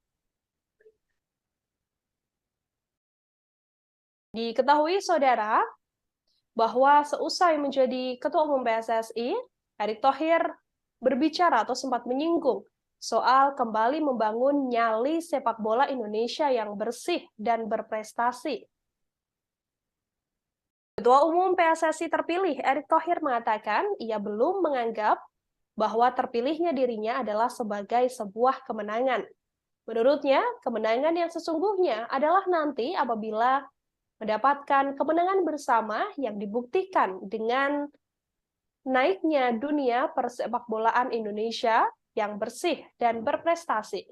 Diketahui saudara, bahwa seusai menjadi ketua umum PSSI, Erick Thohir berbicara atau sempat menyinggung soal kembali membangun nyali sepak bola Indonesia yang bersih dan berprestasi. Ketua Umum PSSI terpilih Erick Thohir mengatakan ia belum menganggap bahwa terpilihnya dirinya adalah sebagai sebuah kemenangan. Menurutnya, kemenangan yang sesungguhnya adalah nanti apabila mendapatkan kemenangan bersama yang dibuktikan dengan naiknya dunia persepakbolaan Indonesia yang bersih dan berprestasi.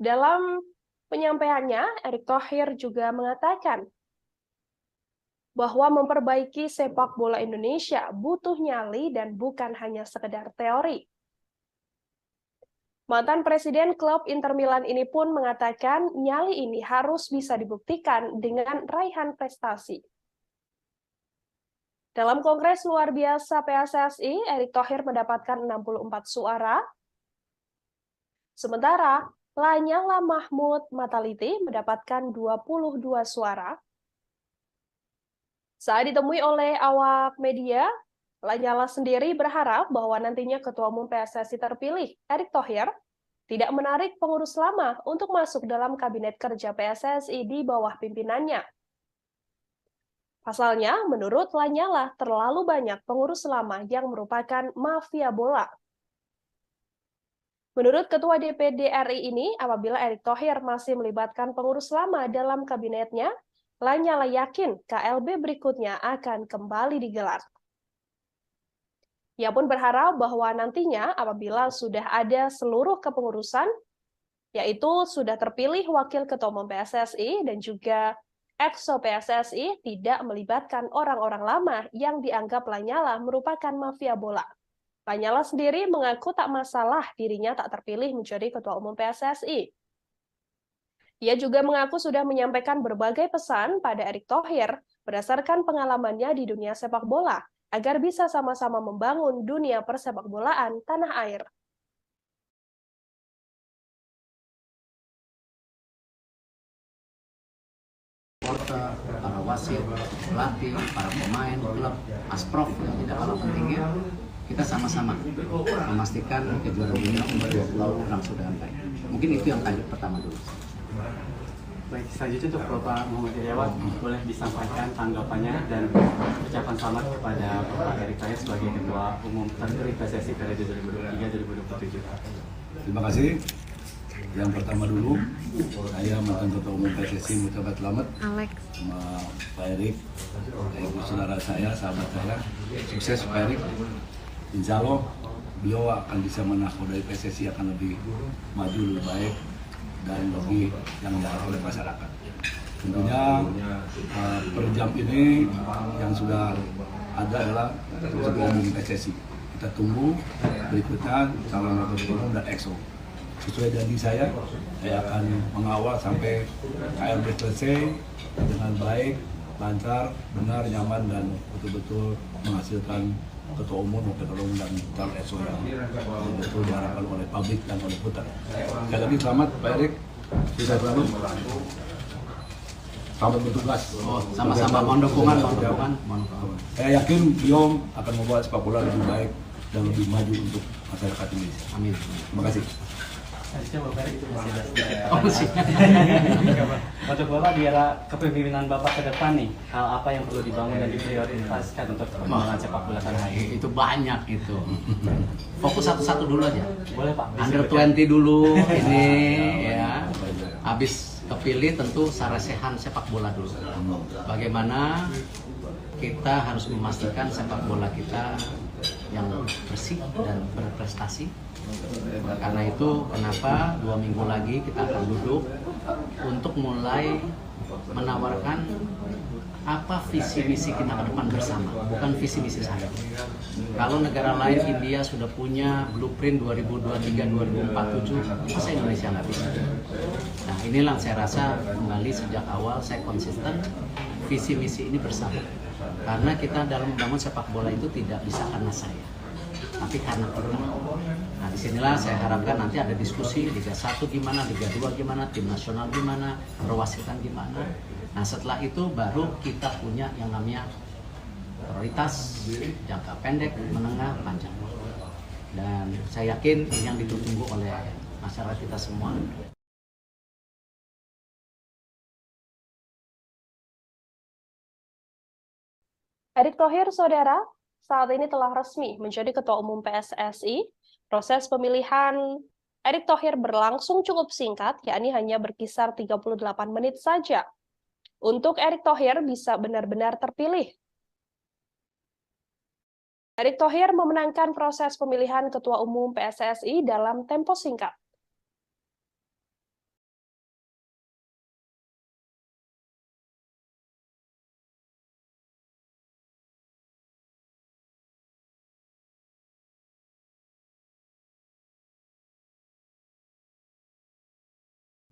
Dalam penyampaiannya, Erick Thohir juga mengatakan bahwa memperbaiki sepak bola Indonesia butuh nyali dan bukan hanya sekedar teori. Mantan Presiden klub Inter Milan ini pun mengatakan nyali ini harus bisa dibuktikan dengan raihan prestasi. Dalam Kongres luar biasa PSSI, Erick Thohir mendapatkan 64 suara, sementara Lanyala Mahmud Mataliti mendapatkan 22 suara. Saat ditemui oleh awak media, Lanyala sendiri berharap bahwa nantinya Ketua Umum PSSI terpilih, Erick Thohir, tidak menarik pengurus lama untuk masuk dalam kabinet kerja PSSI di bawah pimpinannya. Pasalnya, menurut Lanyala, terlalu banyak pengurus lama yang merupakan mafia bola. Menurut Ketua DPD RI ini, apabila Erick Thohir masih melibatkan pengurus lama dalam kabinetnya, Lanyala yakin KLB berikutnya akan kembali digelar. Ia pun berharap bahwa nantinya apabila sudah ada seluruh kepengurusan, yaitu sudah terpilih Wakil Ketua Umum PSSI dan juga Exco PSSI, tidak melibatkan orang-orang lama yang dianggap Lanyala merupakan mafia bola. Lanyala sendiri mengaku tak masalah dirinya tak terpilih menjadi Ketua Umum PSSI. Ia juga mengaku sudah menyampaikan berbagai pesan pada Erick Thohir berdasarkan pengalamannya di dunia sepak bola, agar bisa sama-sama membangun dunia persepakbolaan tanah air. Para wasit, pelatih, para pemain, klub, Asprof yang tidak kalah pentingnya, kita sama-sama memastikan kejuaraan dunia umur 20 langsung dengan baik. Mungkin itu yang pertama dulu. Baik, selanjutnya untuk Bapak Muhammad Iriawan, boleh disampaikan tanggapannya dan ucapan selamat kepada Bapak Erick Thohir sebagai Ketua Umum terpilih PSSI periode 2023-2027. Terima kasih Yang pertama dulu, saya mantan Ketua Umum PSSI mengucapkan selamat sama Pak Erik, ibu saudara saya, sahabat saya. Sukses Pak Erik. Insya Allah beliau akan bisa menakodai PSSI akan lebih maju, lebih baik, dan lebih yang diharapkan oleh masyarakat. Tentunya per jam ini yang sudah ada adalah Ketua Umum PSSI. Kita tunggu berikutnya calon Ketua Umum dan EXO. Sesuai janji saya akan mengawal sampai KLB selesai dengan baik, lancar, benar, nyaman, dan betul-betul menghasilkan Ketua Umum, Ketua Umum, dan calon EXO yang betul diharapkan oleh publik dan oleh putar. Sekali lagi selamat Pak Erik, sukses selalu. Selamat bertugas. Sama-sama, mohon dukungan. Saya yakin beliau akan membawa sepak bola lebih baik dan lebih maju untuk masyarakat Indonesia. Amin. Terima kasih. Untuk Bapak di era kepemimpinan Bapak ke depan nih, hal apa yang perlu dibangun dan diprioritaskan untuk perkembangan sepak bola tanah air? Itu banyak itu. Fokus satu-satu dulu aja. Boleh Pak. Under 20 dulu ini ya. Habis kepilih tentu sarasehan sepak bola dulu. Bagaimana kita harus memastikan sepak bola kita yang bersih dan berprestasi. Karena itu kenapa 2 minggu lagi kita akan duduk untuk mulai menawarkan apa visi misi kita ke depan bersama, bukan visi misi saya. Kalau negara lain, India sudah punya blueprint 2023-2047, masa Indonesia nggak bisa? Nah inilah saya rasa kembali sejak awal saya konsisten visi misi ini bersama. Karena kita dalam membangun sepak bola itu tidak bisa karena saya, tapi karena kita. Nah disinilah saya harapkan nanti ada diskusi Liga 1 gimana, Liga 2 gimana, tim nasional gimana, perwasitan gimana. Nah setelah itu baru kita punya yang namanya prioritas jangka pendek, menengah, panjang. Dan saya yakin ini yang ditunggu oleh masyarakat kita semua. Erick Thohir, saudara, saat ini telah resmi menjadi Ketua Umum PSSI. Proses pemilihan Erick Thohir berlangsung cukup singkat, yakni hanya berkisar 38 menit saja. Untuk Erick Thohir bisa benar-benar terpilih. Erick Thohir memenangkan proses pemilihan Ketua Umum PSSI dalam tempo singkat.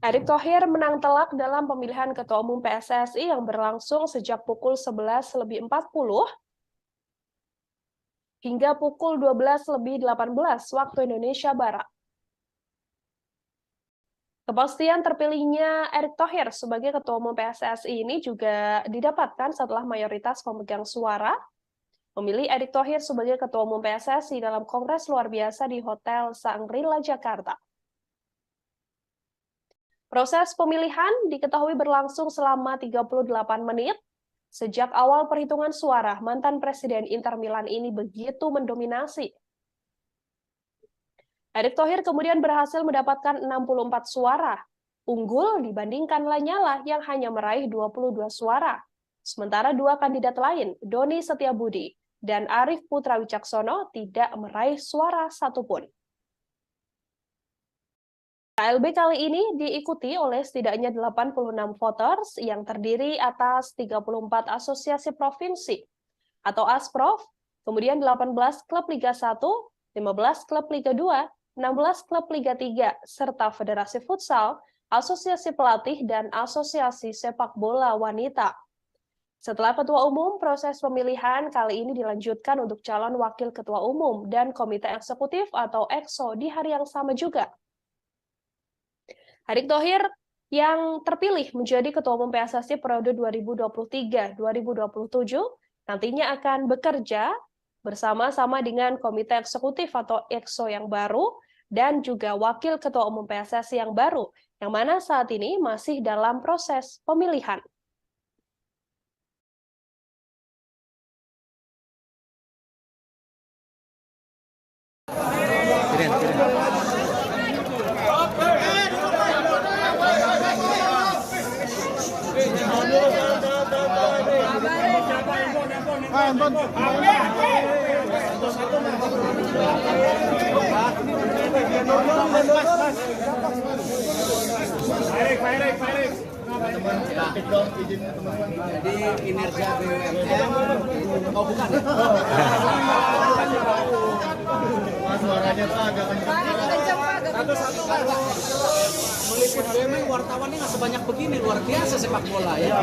Erick Thohir menang telak dalam pemilihan Ketua Umum PSSI yang berlangsung sejak pukul 11.40 hingga pukul 12.18 waktu Indonesia Barat. Kepastian terpilihnya Erick Thohir sebagai Ketua Umum PSSI ini juga didapatkan setelah mayoritas pemegang suara memilih Erick Thohir sebagai Ketua Umum PSSI dalam Kongres Luar Biasa di Hotel Shangri-La Jakarta. Proses pemilihan diketahui berlangsung selama 38 menit. Sejak awal perhitungan suara, mantan Presiden Inter Milan ini begitu mendominasi. Erick Thohir kemudian berhasil mendapatkan 64 suara, unggul dibandingkan Lanyala yang hanya meraih 22 suara. Sementara dua kandidat lain, Doni Setiabudi dan Arief Putra Wicaksono, tidak meraih suara satupun. KLB kali ini diikuti oleh setidaknya 86 voters yang terdiri atas 34 asosiasi provinsi atau ASPROV, kemudian 18 klub Liga 1, 15 klub Liga 2, 16 klub Liga 3, serta Federasi Futsal, Asosiasi Pelatih, dan Asosiasi Sepak Bola Wanita. Setelah Ketua Umum, proses pemilihan kali ini dilanjutkan untuk calon Wakil Ketua Umum dan Komite Eksekutif atau EXO di hari yang sama juga. Erick Thohir yang terpilih menjadi Ketua Umum PSSI periode 2023-2027 nantinya akan bekerja bersama-sama dengan Komite Eksekutif atau EXO yang baru dan juga Wakil Ketua Umum PSSI yang baru, yang mana saat ini masih dalam proses pemilihan. Jadi kinerja BUMN, oh bukan ya? Suaranya Pak agak kencang. Meliput BUMN wartawannya nggak sebanyak begini, luar biasa sepak bola ya.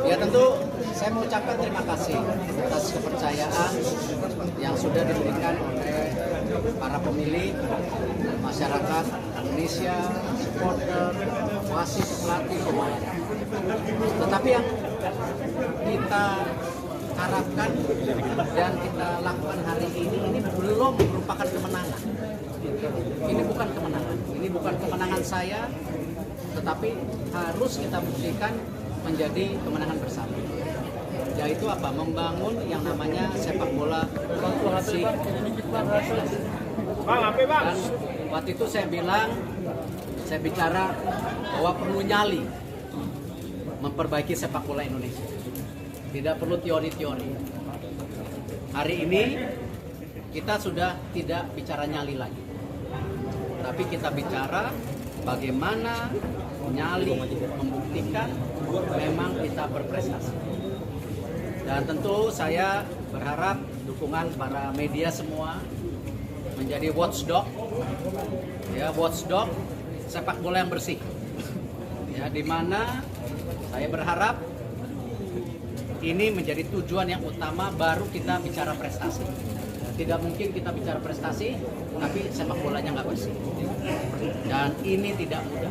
Ya tentu saya mengucapkan terima kasih atas kepercayaan yang sudah diberikan oleh para pemilih, masyarakat Indonesia, supporter, wasit, pelatih, pemain. Tetapi yang kita harapkan dan kita lakukan hari ini belum merupakan kemenangan. Ini bukan kemenangan. Ini bukan kemenangan saya, tetapi harus kita buktikan menjadi kemenangan bersama. Yaitu apa? Membangun yang namanya sepak bola inklusi. Dan waktu itu saya bicara bahwa perlu nyali memperbaiki sepak bola Indonesia. Tidak perlu teori-teori. Hari ini kita sudah tidak bicara nyali lagi. Tapi kita bicara bagaimana nyali membuktikan memang kita berprestasi. Dan tentu saya berharap dukungan para media semua menjadi watchdog, ya watchdog sepak bola yang bersih. Ya, di mana saya berharap ini menjadi tujuan yang utama, baru kita bicara prestasi. Tidak mungkin kita bicara prestasi tapi sepak bolanya nggak bersih. Dan ini tidak mudah.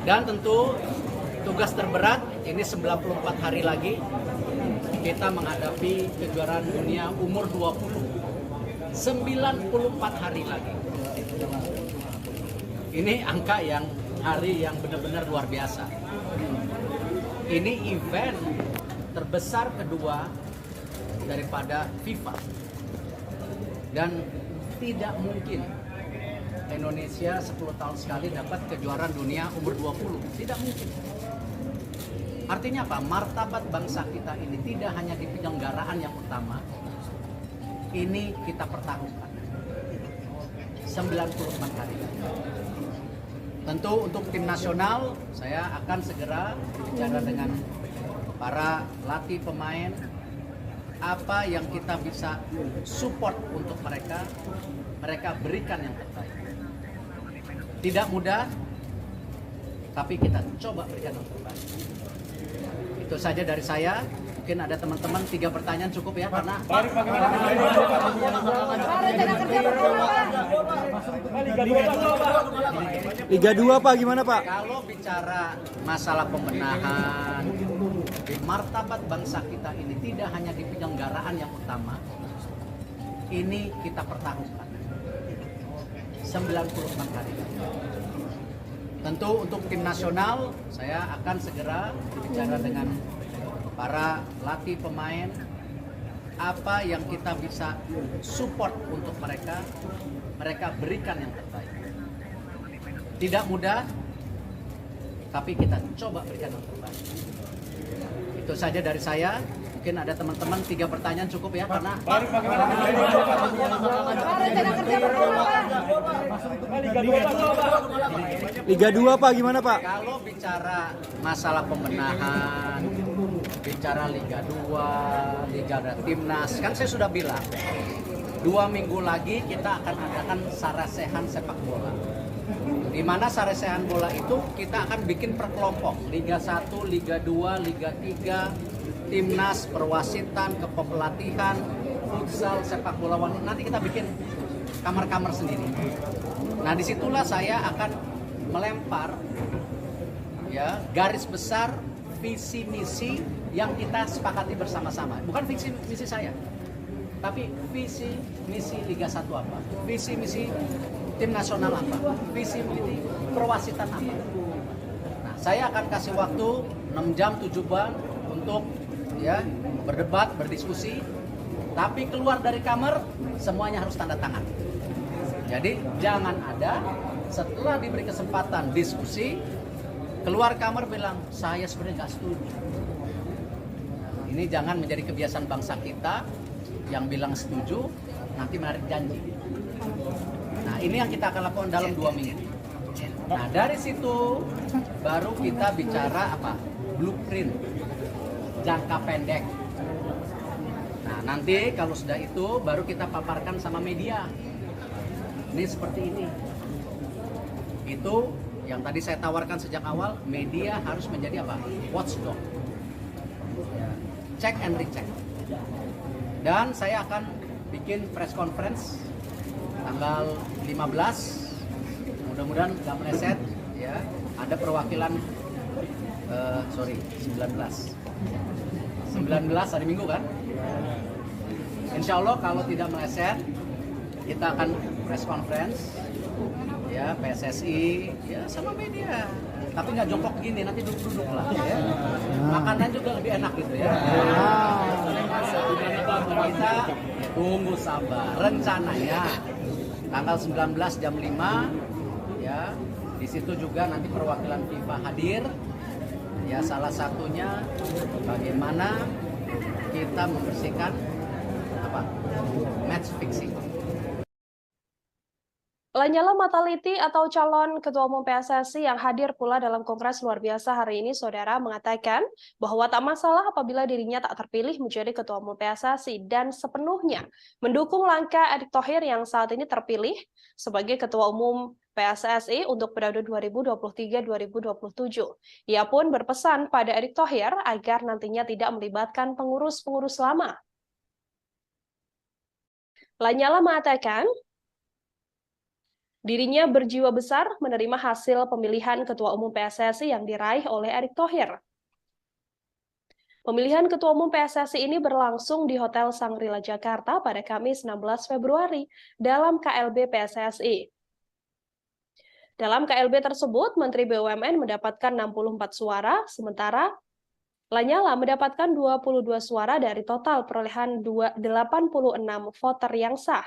Dan tentu tugas terberat ini 94 hari lagi kita menghadapi kejuaraan dunia umur 20. 94 hari lagi. Ini angka yang hari yang benar-benar luar biasa. Ini event terbesar kedua daripada FIFA. Dan tidak mungkin Indonesia 10 tahun sekali dapat kejuaraan dunia umur 20. Tidak mungkin. Artinya apa? Martabat bangsa kita ini tidak hanya di penyelenggaraan yang utama. Ini kita pertaruhkan. 94 hari. Tentu untuk tim nasional, saya akan segera bicara dengan para latih pemain, apa yang kita bisa support untuk mereka berikan yang terbaik. Tidak mudah, tapi kita coba berikan yang terbaik. Itu saja dari saya. Mungkin ada teman-teman 3 pertanyaan cukup ya, karena Liga 2 Pak, gimana Pak? Kalau bicara masalah pembenahan, martabat bangsa kita ini tidak hanya di penyelenggaraan yang utama, ini kita pertaruhkan. 94 hari. Tentu untuk tim nasional, saya akan segera bicara dengan para latih pemain, apa yang kita bisa support untuk mereka berikan yang terbaik. Tidak mudah, tapi kita coba berikan yang terbaik. Itu saja dari saya. Mungkin ada teman-teman 3 pertanyaan cukup ya, karena Liga 2 Pak, gimana Pak? kalau bicara masalah pembenahan, bicara Liga 2, Liga Timnas, kan saya sudah bilang 2 minggu lagi kita akan adakan sarasehan sepak bola. Di mana sarasehan bola itu kita akan bikin per kelompok, Liga 1, Liga 2, Liga 3, Timnas, perwasitan, kepelatihan, futsal, sepak bola wanita. Nanti kita bikin kamar-kamar sendiri. Nah, disitulah saya akan melempar ya garis besar visi misi yang kita sepakati bersama-sama. Bukan visi misi saya, tapi visi misi Liga 1 apa, visi misi tim nasional apa, visi misi perwasitan apa. Nah, saya akan kasih waktu 6 jam 7 bulan untuk ya berdebat, berdiskusi, tapi keluar dari kamar semuanya harus tanda tangan. Jadi jangan ada setelah diberi kesempatan diskusi keluar kamar bilang, saya sebenarnya nggak setuju. Ini jangan menjadi kebiasaan bangsa kita yang bilang setuju, nanti menarik janji. Nah, ini yang kita akan lakukan dalam 2 minggu. Nah, dari situ baru kita bicara apa? Blueprint jangka pendek. Nah, nanti kalau sudah itu baru kita paparkan sama media. Ini seperti ini. Itu yang tadi saya tawarkan sejak awal, media harus menjadi apa? Watchdog. Check and recheck. Dan saya akan bikin press conference tanggal 15. Mudah-mudahan nggak meleset, ya. Ada perwakilan, 19 hari Minggu kan? Insya Allah kalau tidak meleset, kita akan press conference, ya, PSSI, ya, sama media. Tapi nggak jongkok gini, nanti duduk-duduk lah, ya. Makanan juga lebih enak gitu ya. Kita tunggu sabar. Rencananya tanggal 19 jam 5, ya, di situ juga nanti perwakilan FIFA hadir. Ya, salah satunya bagaimana kita membersihkan apa? Match fixing. Lanyala Mataliti atau calon Ketua Umum PSSI yang hadir pula dalam Kongres luar biasa hari ini, Saudara, mengatakan bahwa tak masalah apabila dirinya tak terpilih menjadi Ketua Umum PSSI dan sepenuhnya mendukung langkah Erick Thohir yang saat ini terpilih sebagai Ketua Umum PSSI untuk periode 2023-2027. Ia pun berpesan pada Erick Thohir agar nantinya tidak melibatkan pengurus-pengurus lama. Lanyala mengatakan dirinya berjiwa besar menerima hasil pemilihan Ketua Umum PSSI yang diraih oleh Erick Thohir. Pemilihan Ketua Umum PSSI ini berlangsung di Hotel Shangri-La Jakarta pada Kamis 16 Februari dalam KLB PSSI. Dalam KLB tersebut, Menteri BUMN mendapatkan 64 suara, sementara Lanyala mendapatkan 22 suara dari total perolehan 86 voter yang sah.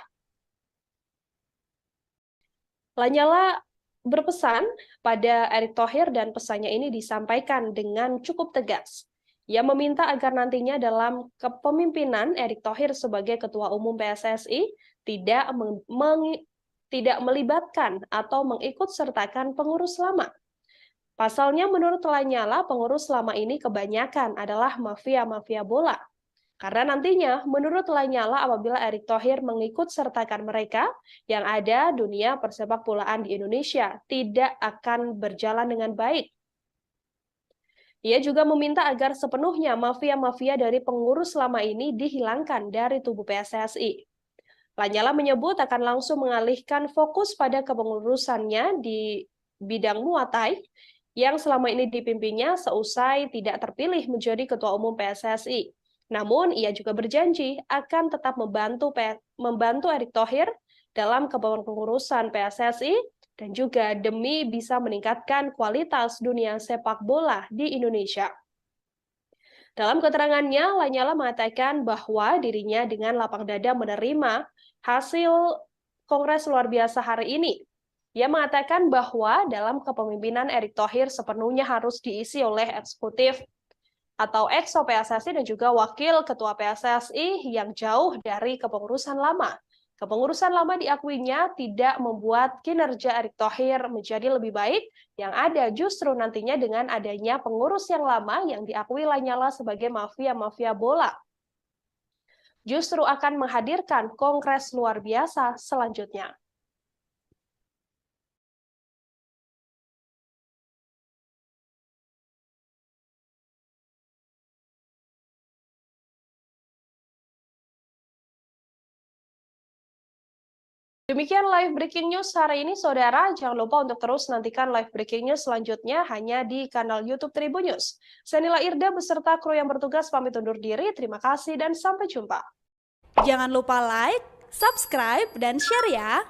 Lanyala berpesan pada Erick Thohir dan pesannya ini disampaikan dengan cukup tegas. Ia meminta agar nantinya dalam kepemimpinan Erick Thohir sebagai Ketua Umum PSSI tidak melibatkan atau mengikut sertakan pengurus lama. Pasalnya menurut Lanyala, pengurus lama ini kebanyakan adalah mafia-mafia bola. Karena nantinya menurut Lanyala apabila Erick Thohir mengikut sertakan mereka, yang ada dunia persepak bolaan di Indonesia tidak akan berjalan dengan baik. Ia juga meminta agar sepenuhnya mafia-mafia dari pengurus lama ini dihilangkan dari tubuh PSSI. Lanyala menyebut akan langsung mengalihkan fokus pada kepengurusannya di bidang muatai yang selama ini dipimpinnya seusai tidak terpilih menjadi Ketua Umum PSSI. Namun, ia juga berjanji akan tetap membantu Erick Thohir dalam kepengurusan PSSI dan juga demi bisa meningkatkan kualitas dunia sepak bola di Indonesia. Dalam keterangannya, Lanyala mengatakan bahwa dirinya dengan lapang dada menerima hasil Kongres luar biasa hari ini. Ia mengatakan bahwa dalam kepemimpinan Erick Thohir sepenuhnya harus diisi oleh eksekutif atau EXO PSSI dan juga wakil ketua PSSI yang jauh dari kepengurusan lama. Kepengurusan lama diakuinya tidak membuat kinerja Erick Thohir menjadi lebih baik, yang ada justru nantinya dengan adanya pengurus yang lama yang diakui Lanyala sebagai mafia-mafia bola, justru akan menghadirkan Kongres luar biasa selanjutnya. Demikian live breaking news hari ini, Saudara. Jangan lupa untuk terus nantikan live breaking news selanjutnya hanya di kanal YouTube Tribun News. Saya Nila Irda beserta kru yang bertugas pamit undur diri. Terima kasih dan sampai jumpa. Jangan lupa like, subscribe, dan share ya.